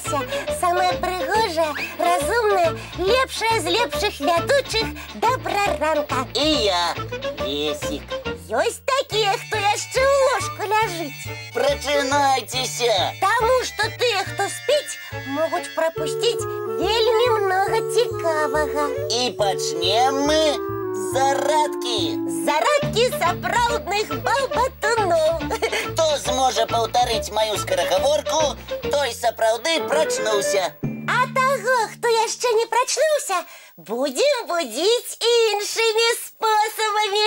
вітайся, самая прыгожая, разумная, лепшая з лепшых вядучых добраранка. І я, Лесик. Ёсць такія, хто яшчэ ў ложку ляжыць. Прачынайцеся. Таму што тыя, хто спіць, могуць прапусціць вельмі многа цікавага. І пачнем мы з зарадкі. Зарадкі сапраўдных балбатуноў. Хто зможа паўтарыць маю скарагаворку, той сапраўды прачнуўся. А таго, хто яшчэ не прачнуўся, будзем будзіць іншымі спосабамі.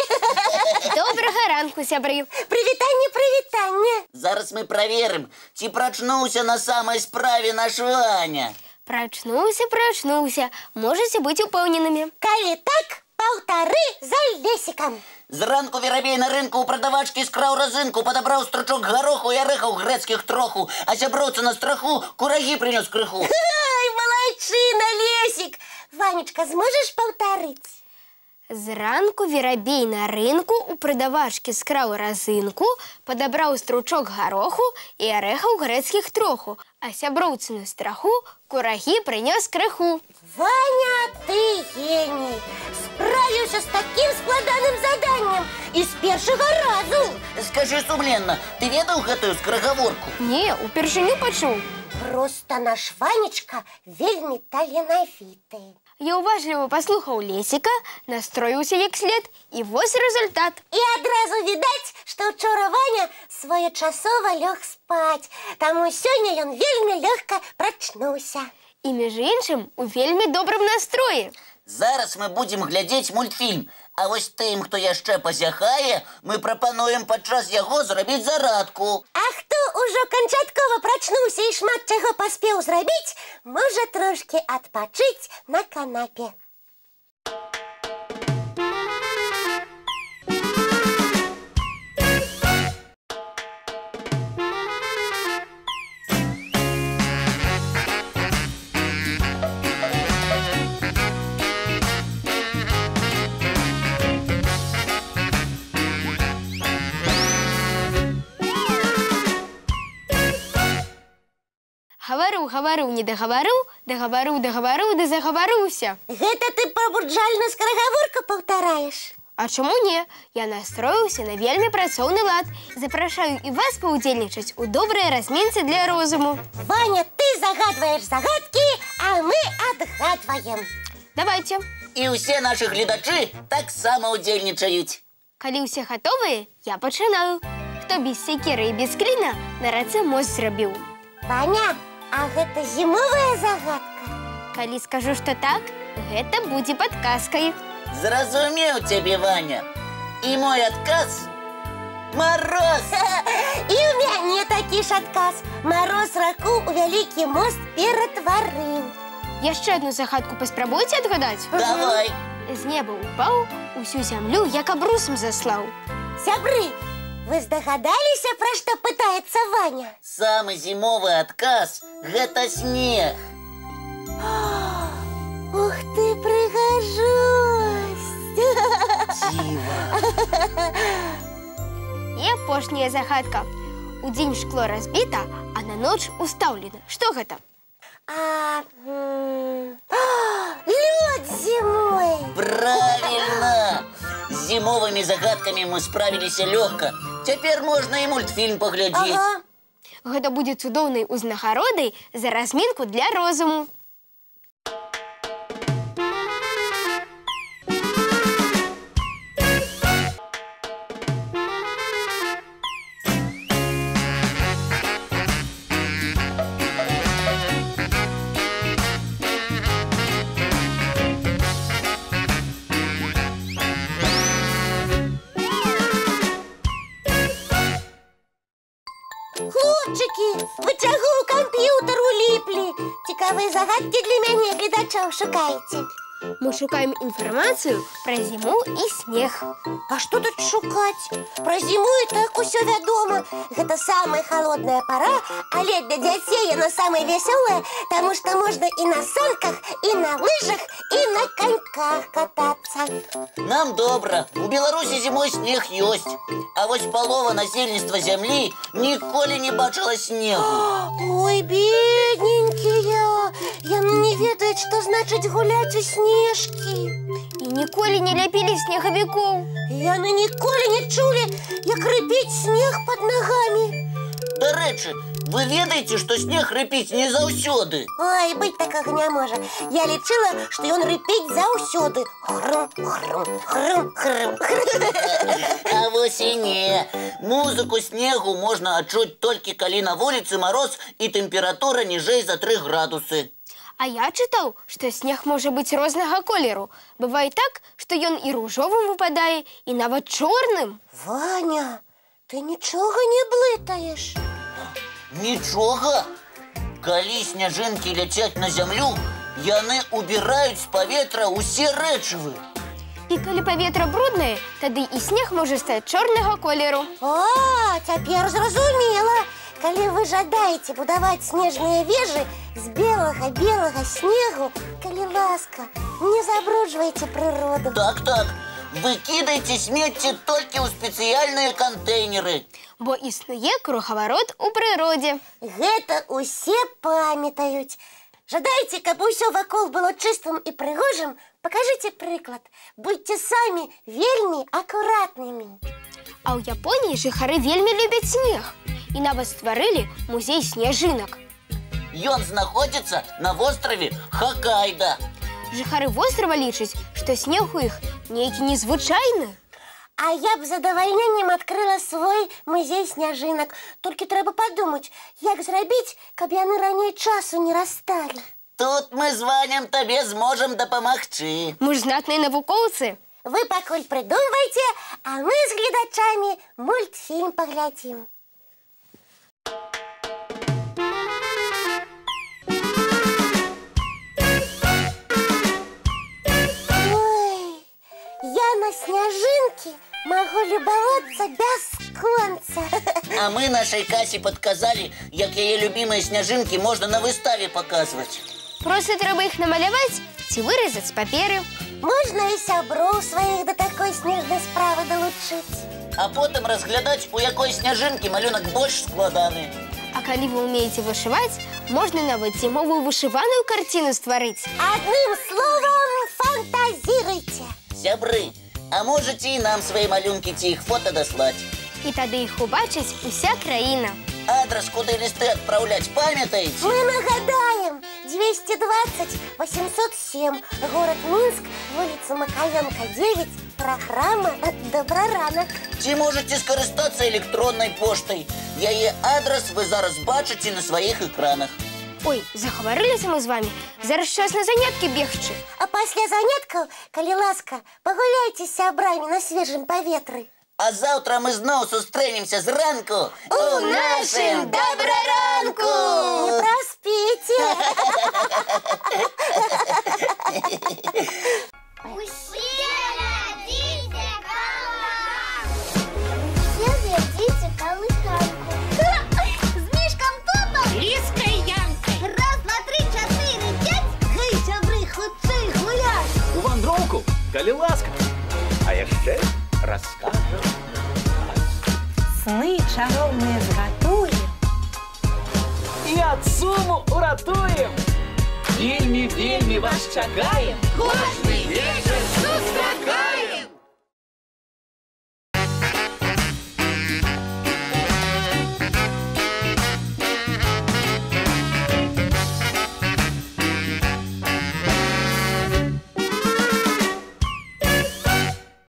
Добрага ранку, сябры. Прывітанне, прывітанне. Зараз мы праверым, ці прачнуўся на самай справе наш Ваня. Прачнуўся. Можаце быць упэўненымі. Калі так, паўтары за Лесікам. Зранку верабей на рынку у прадавачкі скраў разынку, падабраў стручок гароху і арэхаў грэцкіх троху, а сяброўца на страху курагі прынёс крыху. Ай, малайчына, Лесік. Ванечка, зможаш паўтарыць? Зранку верабей на рынку у прадавачкі скраў разынку, падабраў стручок гароху і арэхаў грэцкіх троху, а сяброўцы на страху курагі прынёс крыху. Ваня, ты геній. Справіўся з такім складаным заданнем і з першага разу. Скажы сумленна, ты ведаў гэтую скарагаворку? Не, упершыню пачуў. Проста наш Ванечка вельмі таленавіты. Я уважліва паслухаў Лесіка, настроіўся як след, і вось результат. І адразу відаць, што ўчора Ваня своечасова лёг спаць, таму сёння ён вельмі лёгка прачнуўся. І, між іншым, у вельмі добрым настроі. Зараз мы будзем глядзець мультфільм, а вось тым, хто яшчэ пазяхае, мы прапануем падчас яго зрабіць зарадку. А хто ўжо канчаткова прачнуўся і шмат чаго паспеў зрабіць, можа трошкі адпачыць на канапе. Гаварыў, не дагаварыў, дагаварыў, да загаварыўся. Гэта ты пабурджальную скарагаворку паўтараеш? А чаму не? Я настроіўся на вельмі працоўны лад. Запрашаю і вас паўдзельнічаць у добрай разминцы для розуму. Ваня, ты загадваеш загадкі, а мы адгадваем. Давайте. І ўсе нашы гледачы таксама ўдзельнічаюць. Калі ўсе гатовыя, я пачынаю. Хто без секеры і без кліна на рацэ мост зрабіў? Ваня, а гэта зімовая загадка? Калі скажу, што так, гэта будзе падказкай. Зразумеў цябе, Ваня. І мой адказ – мароз. І ў мяне такі ж адказ. Мароз раку ў вялікі мост ператварыў. Яшчэ адну загадку паспрабуйце адгадаць? Давай. З неба ўпаў, усю зямлю як абрусам заслаў. Сябры, вы здагадаліся, пра што пытаецца Ваня? Самы зімовы адказ – гэта снег. Ух ты, прыгажосць! Дзіва. І апошняя загадка. Удзень шкло разбіта, а на ноч устаўлена. Што гэта? Лёд зімой! Правильно! З зімовымі загадкамі мы справіліся лёгка. Цяпер можна і мультфільм паглядзець. Ага. Гэта будзе цудоўнай узнагародай за размінку для розуму. Хлопчыкі, вы чаго ў камп'ютар уліплі? Цікавыя загадкі для мяне, гледачоў, шукаеце? Мы шукаем інфармацыю пра зіму і снег. А што тут шукаць? Пра зіму і так усё вядома. Гэта самая халодная пара, але для дзяцей яна самая вясёлая, таму што можна і на санках, і на лыжах, і на каньках катацца. Нам добра. У Беларусі зімой снег ёсць. А вось палова насельніцтва зямлі ніколі не бачыла снегу. Ой, бедненькі. маленькія. Яны не ведаюць, што значыць гуляць у снежкі. І ніколі не ляпілі снегавікоў. Яны ніколі не чулі, як рыпіць снег пад нагамі. Дарэчы, вы ведаеце, што снег рыпіць не заўсёды? Ой, быць такога не можа. Я лічыла, што ён рыпіць заўсёды. Хрум, хрум, хрум, хрум, хрум. А вось і не. Музыку снегу можна адчуць толькі калі на вуліцы мароз і тэмпература ніжэй за 3 градусы. А я чытаў, што снег можа быць рознага колеру. Бывае так, што ён і ружовым выпадае, і нават чорным. Ваня, ты нічога не блытаеш. Нічога? Калі сняжынкі ляцяць на зямлю, яны убіраюць з паветра ўсе рэчывы. І калі паветра бруднае, тады і снег можа стаць чорнага колеру. А, цяпер зразумела. Калі вы жадаеце будаваць снежныя вежы з белага снегу, калі ласка, не забруджвайце прыроду. Так. Вы кідайце смецце толькі ў спецыяльныя кантэйнеры. Бо існуе кругаварот у прыродзе. Гэта усе памятаюць. Жадаеце, каб усё вакол было чыстым і прыгожым? Пакажыце прыклад. Будьце самі вельмі акуратнымі. А ў Японіі жыхары вельмі любяць снег. І нават стварылі музей сняжынак. Ён знаходзіцца на востраве Хоккайдо. Жыхары вострава лічаць, што снег у іх нейкі незвычайны. А я б з задавальненнем адкрыла свой музей сняжынак. Толькі трэба падумаць, як зрабіць, каб яны раней часу не расталі. Тут мы з Ванем табе зможам дапамагчы. Мы ж знатныя навукоўцы. Вы пакуль прыдумвайце, а мы з гледачамі мультфільм паглядзім. Ой, я на сняжынкі магу любавацца бясконца. А мы нашай Касі падказалі, як яе любімыя сняжынкі можна на выставе паказваць. Проста трэба іх намаляваць ці выразаць з паперы. Можна і сяброў сваіх да такой снежнай справы далучыць. А потым разглядаць, у якой сняжынкі малюнак больш складаны. А калі вы ўмееце вышываць, можна нават зімовую вышываную карціну стварыць. Адным словам, фантазіруйце. Сябры, а можаце і нам свае малюнкі ці іх фота даслаць? І тады іх убачыць уся краіна. Адрес, куды лісты адпраўляць, памятаеце? Мы нагадаем. 220-807, город Минск, вуліца Макаёнка, 9, праграма «Добраранак». Ці можаце скарыстацца электроннай поштай? Яе адрес вы зараз бачыце на сваіх экранах. Ой, загаварыліся мы з вамі. Зараз час на заняткі бегчы. А пасля заняткаў, калі ласка, пагуляйце з сябрамі на свежым паветры. А заўтра мы зноў сустрэнемся зранку у нашым Добраранку! Не праспіце! Усе глядзіце калыханку! Усе глядзіце калыханку! З мішкам Тотом! Ліскай Янкай! Раз, два, три, 4, 5! Гей, сябры, хутчэй гуляць! У вандроўку, калі ласка! А яшчэ раскажам сны чароўныя згатуем і ад суму уратуем! Вельмі вас чакаем! Кожны вечар сустракаем!